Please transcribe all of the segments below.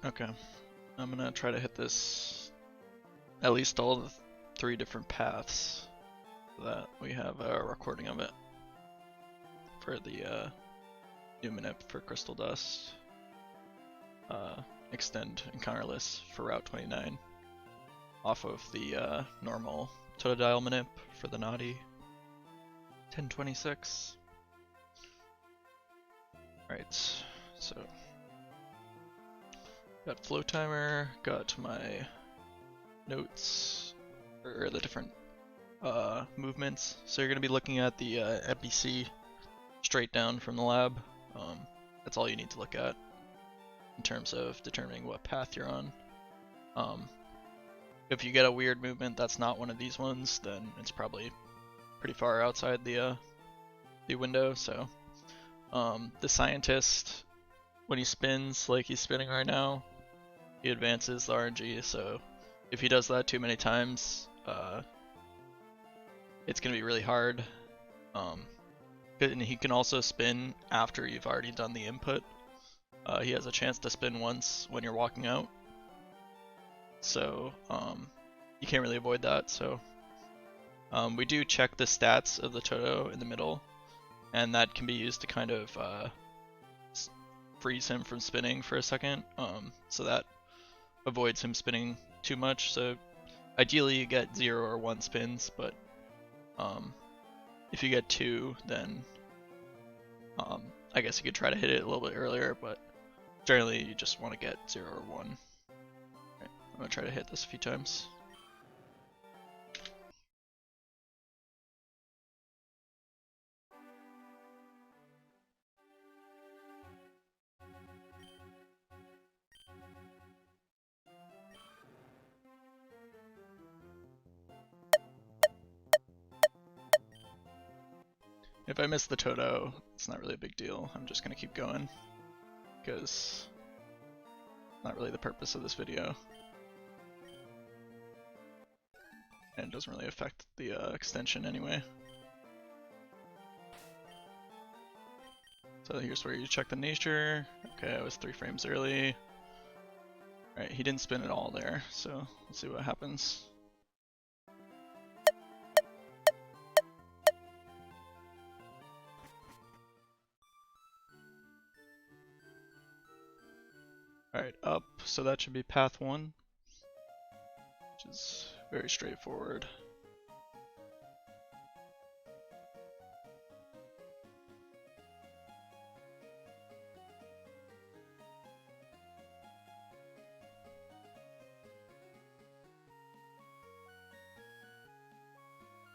Okay, I'm gonna try to hit this, at least all the 3 different paths, so that we have a recording of it for the new Manip for CrystalDust. Extend encounter list for Route 29 off of the normal Totodile Manip for the naughty 1026. Alright, so got flow timer, got my notes for the different movements. So you're going to be looking at the NPC straight down from the lab. That's all you need to look at in terms of determining what path you're on. If you get a weird movement that's not one of these ones, then it's probably pretty far outside the window. So the scientist, when he spins like he's spinning right now, he advances the RNG. So if he does that too many times, it's going to be really hard. And he can also spin after you've already done the input. He has a chance to spin once when you're walking out. So you can't really avoid that. So we do check the stats of the Toto in the middle, and that can be used to kind of freeze him from spinning for a second. So that avoids him spinning too much. So ideally you get 0 or 1 spins, but if you get 2, then I guess you could try to hit it a little bit earlier, but generally you just want to get 0 or 1. Right, I'm going to try to hit this a few times. If I miss the Toto, it's not really a big deal. I'm just going to keep going, because it's not really the purpose of this video. And it doesn't really affect the extension anyway. So here's where you check the nature. Okay, I was 3 frames early. Alright, he didn't spin at all there, so let's see what happens. Alright, up, so that should be path 1, which is very straightforward.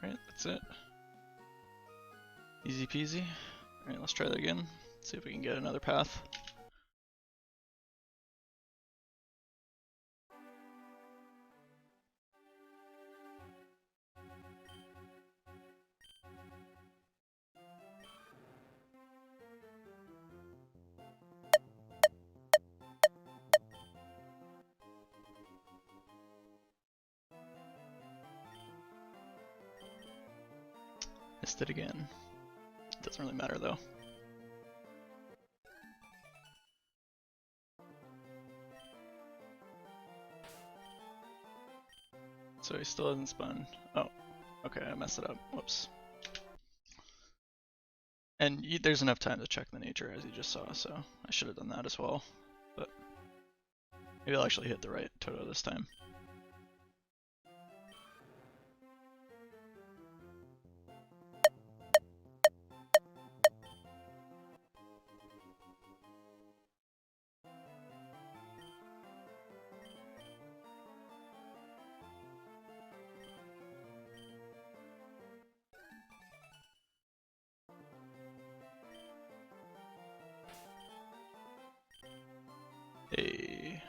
Alright, that's it. Easy peasy. Alright, let's try that again. See if we can get another path. Missed it again. Doesn't really matter though. So he still hasn't spun. Oh, okay, I messed it up. Whoops. And there's enough time to check the nature as you just saw, so I should have done that as well. But maybe I'll actually hit the right Toto this time. Hey.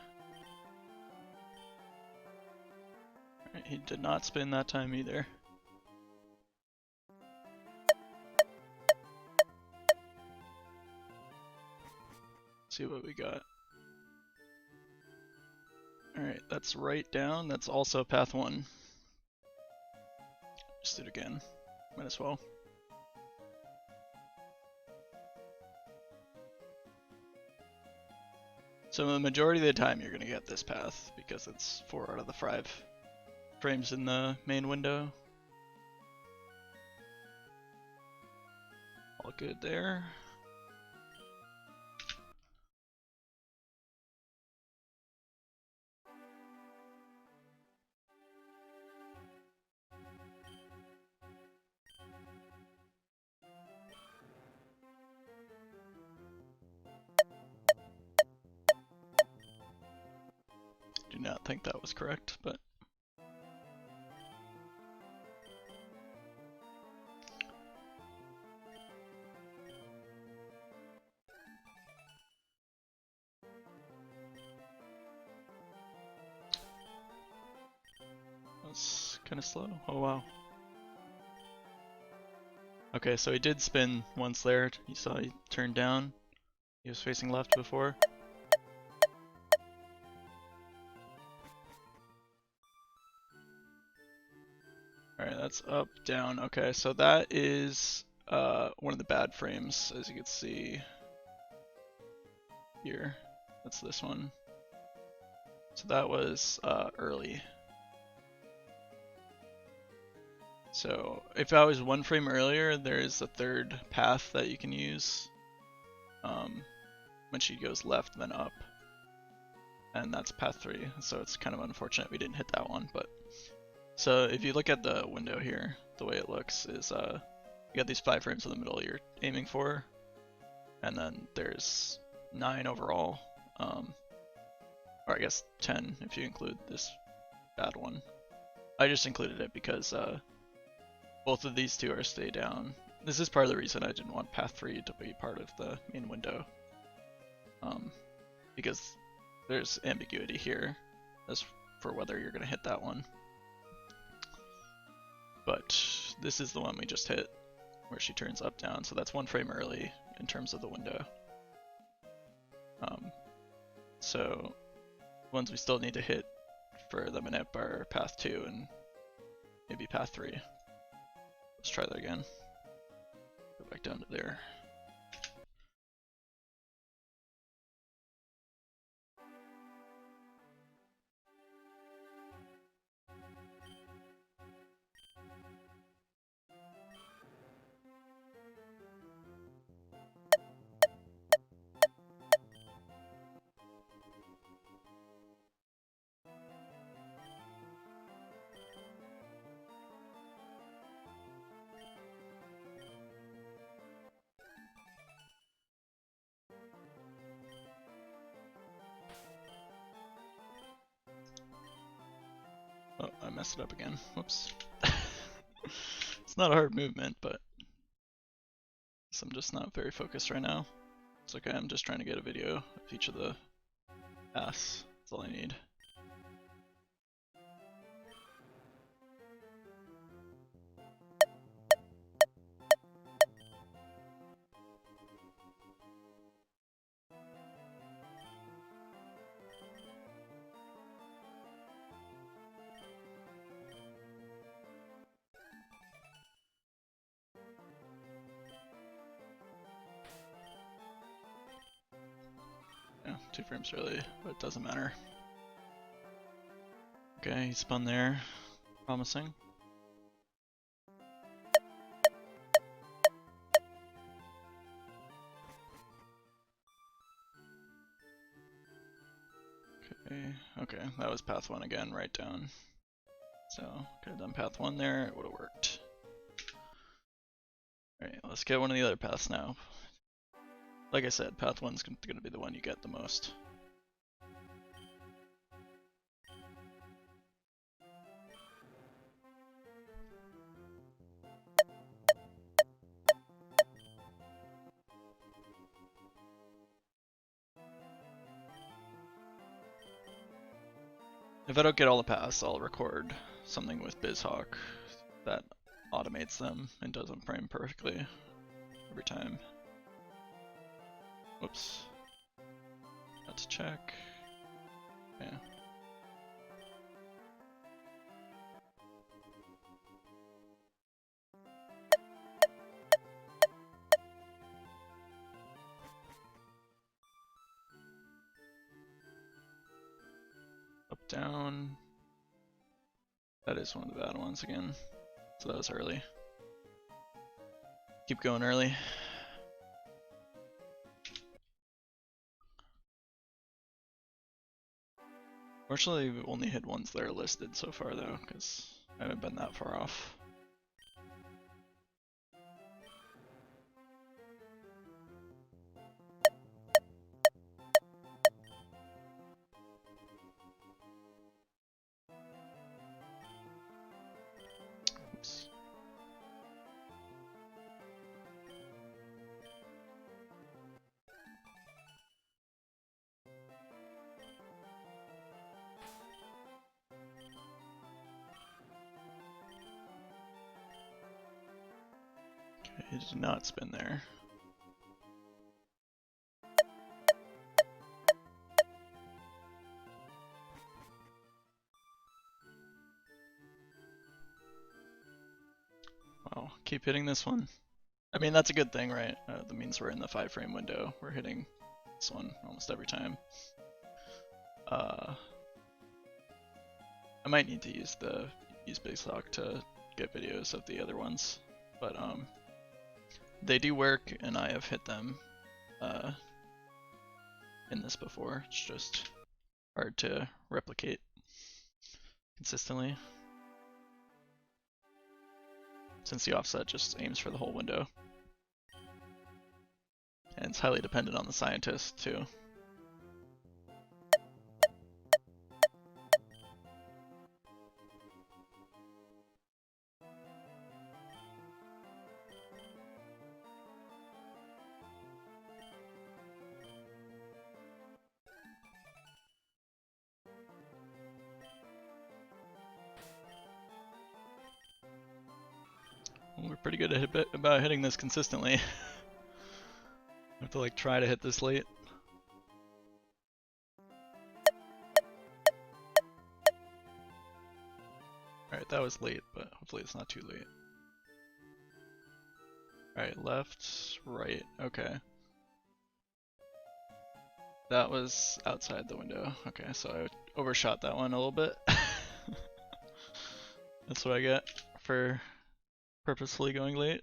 Alright, he did not spin that time either. Let's see what we got. Alright, that's right down. That's also path 1. Just do it again. Might as well. So the majority of the time you're gonna get this path because it's 4 out of the 5 frames in the main window. All good there. Do not think that was correct, but that's kind of slow. Oh wow. Okay, so he did spin once there. You saw he turned down. He was facing left before. Alright, that's up, down. Okay, so that is one of the bad frames, as you can see here. That's this one. So that was early. So if I was one frame earlier, there's a third path that you can use when she goes left, then up. And that's path 3, so it's kind of unfortunate we didn't hit that one. But so if you look at the window here, the way it looks is you got these 5 frames in the middle you're aiming for, and then there's 9 overall, or I guess 10 if you include this bad one. I just included it because both of these two are stay down. This is part of the reason I didn't want path 3 to be part of the main window, because there's ambiguity here as for whether you're going to hit that one. But this is the one we just hit, where she turns up down, so that's 1 frame early in terms of the window. So ones we still need to hit for the Manip are path 2 and maybe path 3. Let's try that again. Go back down to there. Oh, I messed it up again. Whoops. It's not a hard movement, but I'm just not very focused right now. It's okay, I'm just trying to get a video of each of the paths. That's all I need. Yeah, 2 frames early, but it doesn't matter. Okay, he spun there. Promising. Okay, that was path 1 again, right down. So, could have done path 1 there, it would have worked. Alright, let's get one of the other paths now. Like I said, path 1's going to be the one you get the most. If I don't get all the paths, I'll record something with BizHawk that automates them and does them frame perfectly every time. Whoops. Let's check. Yeah. That is one of the bad ones again. So that was early. Keep going early. Fortunately, we've only hit ones that are listed so far though, because I haven't been that far off. Oops. Okay, he did not spin there. Wow, keep hitting this one. I mean, that's a good thing, right? That means we're in the 5-frame window. We're hitting this one almost every time. I might need to use BizHawk to get videos of the other ones, but they do work, and I have hit them in this before. It's just hard to replicate consistently, since the offset just aims for the whole window. And it's highly dependent on the scientist, too. We're pretty good at about hitting this consistently. I have to like try to hit this late. Alright, that was late, but hopefully it's not too late. Alright, left, right, okay. That was outside the window. Okay, so I overshot that one a little bit. That's what I get for purposefully going late.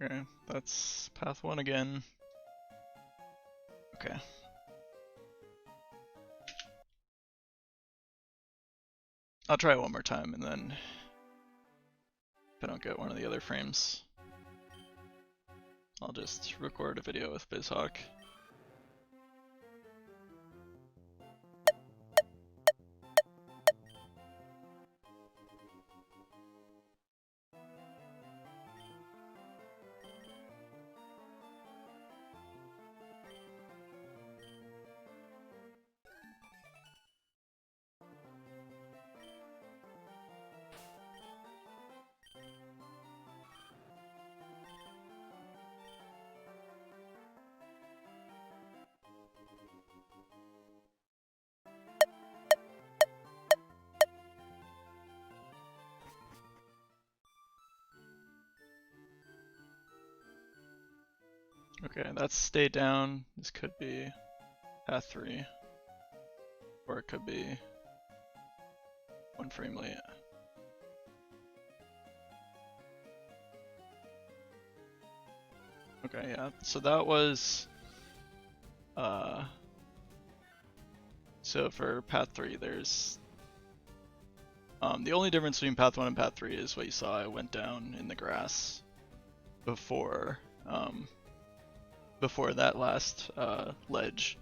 Okay, that's path 1 again. Okay. I'll try it one more time, and then if I don't get one of the other frames, I'll just record a video with BizHawk. Okay, that's stay down. This could be path 3. Or it could be 1 frame late. Okay, yeah, so that was so for path 3 there's the only difference between path 1 and path 3 is what you saw. I went down in the grass before before that last ledge.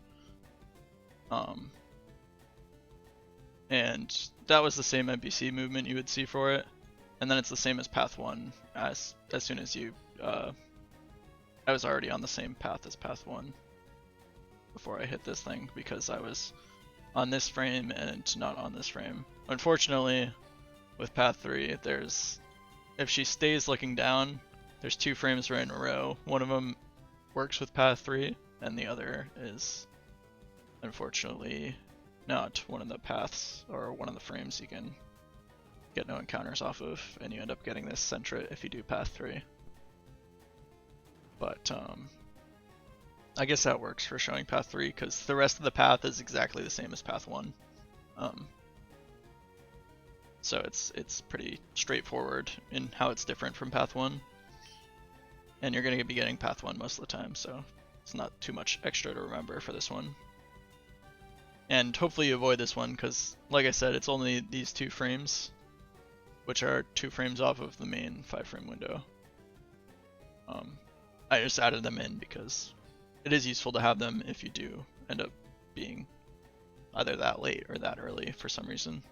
And that was the same NPC movement you would see for it, and then it's the same as path 1 as soon as you I was already on the same path as path 1 before I hit this thing because I was on this frame and not on this frame. Unfortunately, with path 3, if she stays looking down, there's 2 frames right in a row. One of them works with path 3, and the other is unfortunately not one of the paths or one of the frames you can get no encounters off of, and you end up getting this centret if you do path 3. But I guess that works for showing path 3 because the rest of the path is exactly the same as path 1. So it's pretty straightforward in how it's different from path 1. And you're going to be getting path 1 most of the time, so it's not too much extra to remember for this one. And hopefully you avoid this one because, like I said, it's only these 2 frames, which are 2 frames off of the main 5-frame window. I just added them in because it is useful to have them if you do end up being either that late or that early for some reason.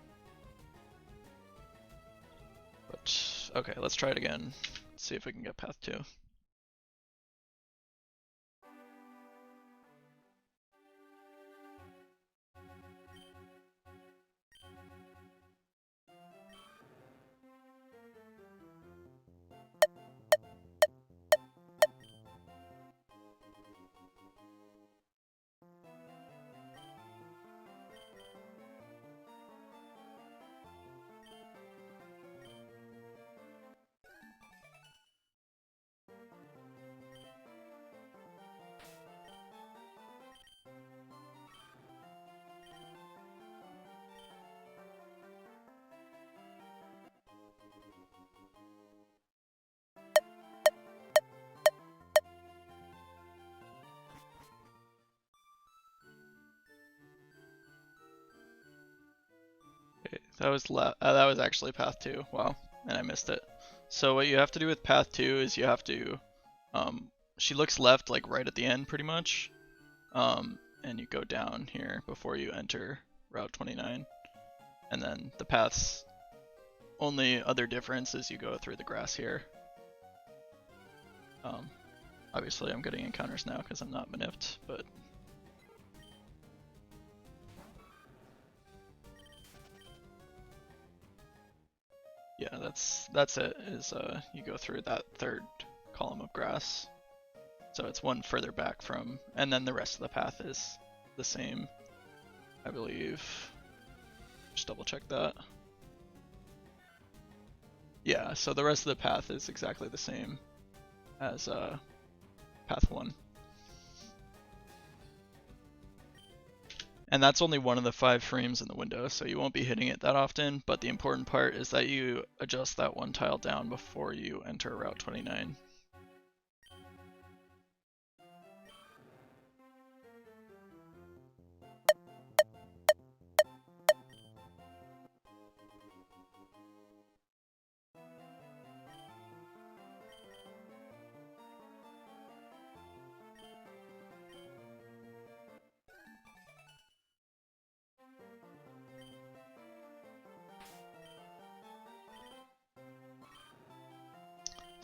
But okay, let's try it again. Let's see if we can get path 2. Okay, that was actually path 2. Wow, and I missed it. So what you have to do with path 2 is you have to she looks left like right at the end pretty much. And you go down here before you enter Route 29. And then the path's only other difference is you go through the grass here. Obviously I'm getting encounters now because I'm not manipped, but yeah, that's it, is you go through that 3rd column of grass. So it's one further back from, and then the rest of the path is the same, I believe. Just double check that. Yeah, so the rest of the path is exactly the same as path 1. And that's only one of the 5 frames in the window, so you won't be hitting it that often, but the important part is that you adjust that 1 tile down before you enter Route 29.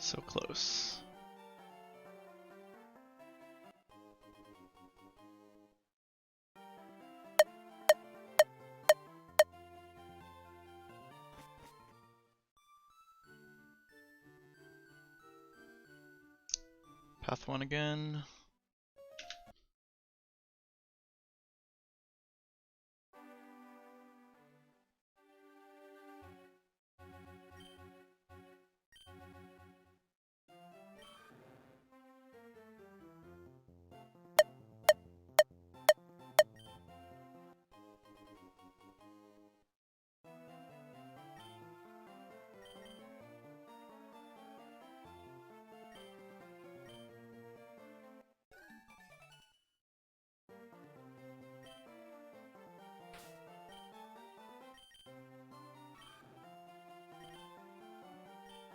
So close. Path 1 again.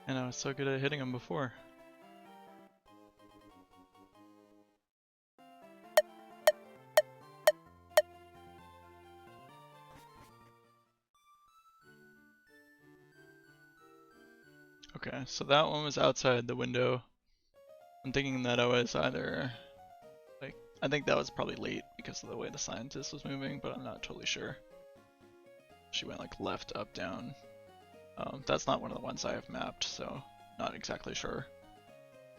And I was so good at hitting him before. Okay, so that one was outside the window. I'm thinking that I was either, like, I think that was probably late because of the way the scientist was moving, but I'm not totally sure. She went like left, up, down. That's not one of the ones I have mapped, so not exactly sure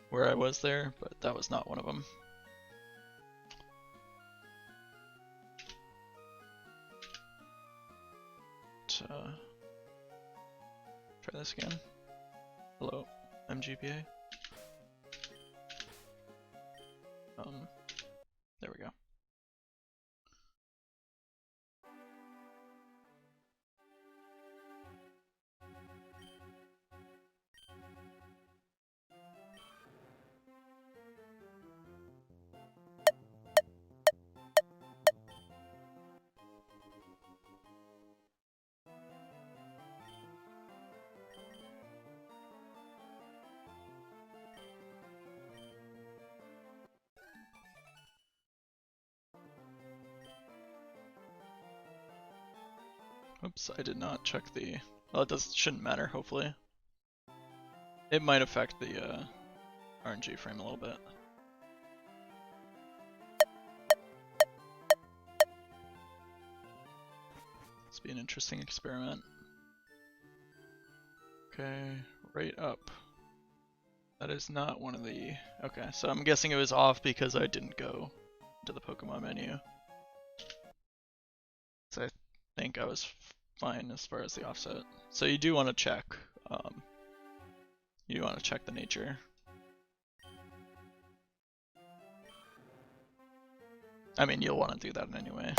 where I was there, but that was not one of them. Try this again. Hello, MGPA. There we go. Oops, I did not check the... Well, it shouldn't matter, hopefully. It might affect the RNG frame a little bit. This will be an interesting experiment. Okay, right up. That is not one of the... Okay, so I'm guessing it was off because I didn't go to the Pokemon menu. So I think I was fine as far as the offset. So you do want to check. You want to check the nature. I mean, you'll want to do that anyway.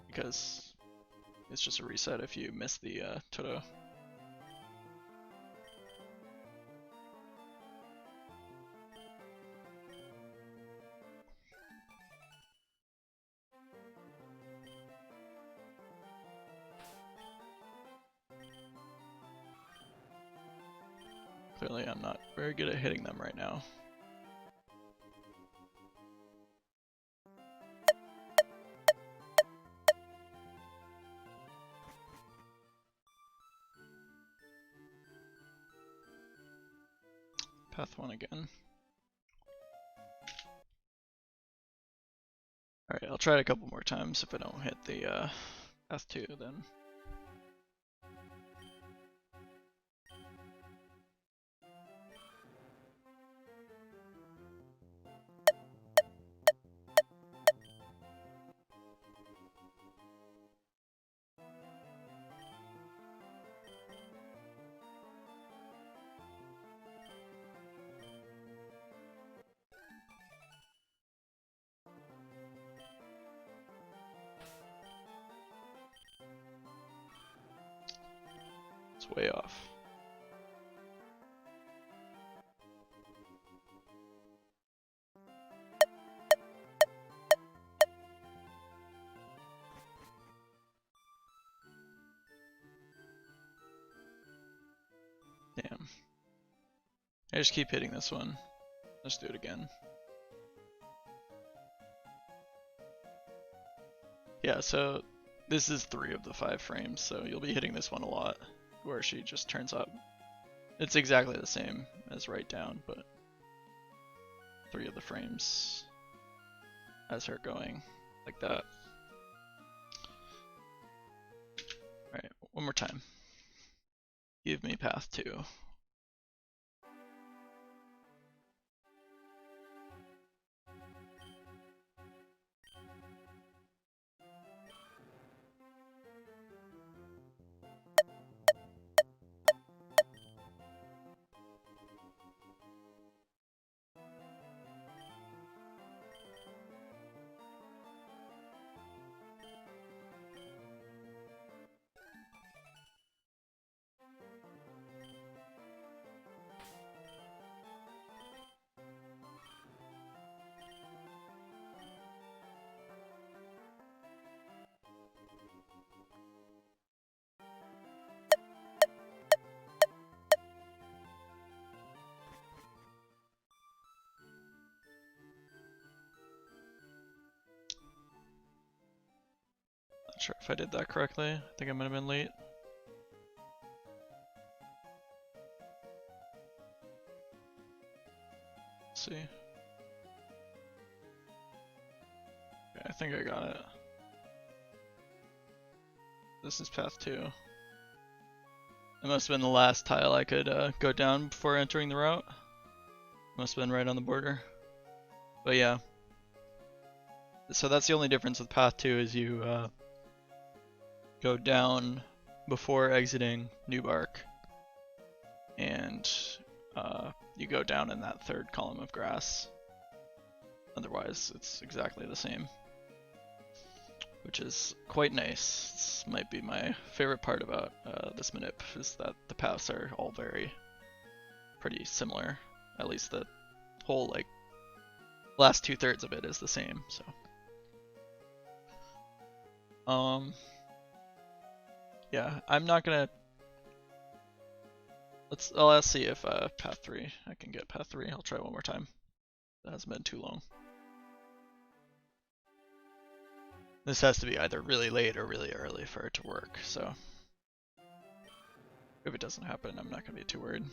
Because it's just a reset if you miss the Toto. Clearly I'm not very good at hitting them right now. Path 1 again. Alright, I'll try it a couple more times. If I don't hit the path 2, then... It's way off. Damn. I just keep hitting this one. Let's do it again. Yeah, so this is 3 of the 5 frames, so you'll be hitting this one a lot, where she just turns up. It's exactly the same as right down, but 3 of the frames as her going like that. Alright, one more time. Give me path 2. Not sure if I did that correctly. I think I might have been late. see. Okay, I think I got it. This is path 2. It must have been the last tile I could go down before entering the route. Must have been right on the border. But yeah. So that's the only difference with path 2 is you go down before exiting New Bark. And you go down in that third column of grass. Otherwise, it's exactly the same. Which is quite nice. This might be my favorite part about this Manip, is that the paths are all pretty similar. At least the whole like last 2/3 of it is the same. So, yeah, I'm not gonna. Let's see if path 3 I can get path 3. I'll try one more time. That hasn't been too long. This has to be either really late or really early for it to work, so if it doesn't happen, I'm not going to be too worried.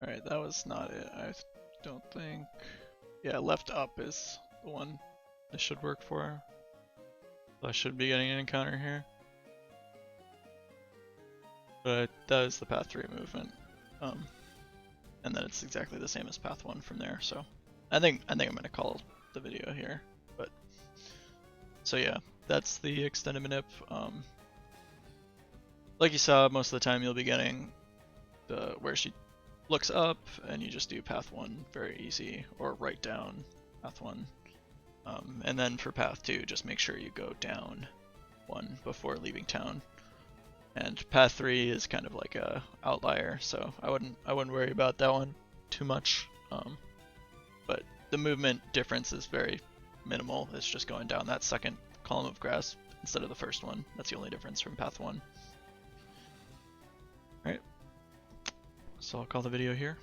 Alright, that was not it, I don't think. Yeah, left up is the one this should work for. So I should be getting an encounter here. But that is the path 3 movement. And then it's exactly the same as path 1 from there, so I think I'm gonna call the video here. But so yeah, that's the extended Manip. Like you saw, most of the time you'll be getting the where she looks up, and you just do path 1 very easy, or right down path 1. And then for path 2, just make sure you go down 1 before leaving town. And path 3 is kind of like a outlier, so I wouldn't worry about that one too much. But the movement difference is very minimal. It's just going down that second column of grass instead of the first one. That's the only difference from path 1. Alright. So I'll call the video here.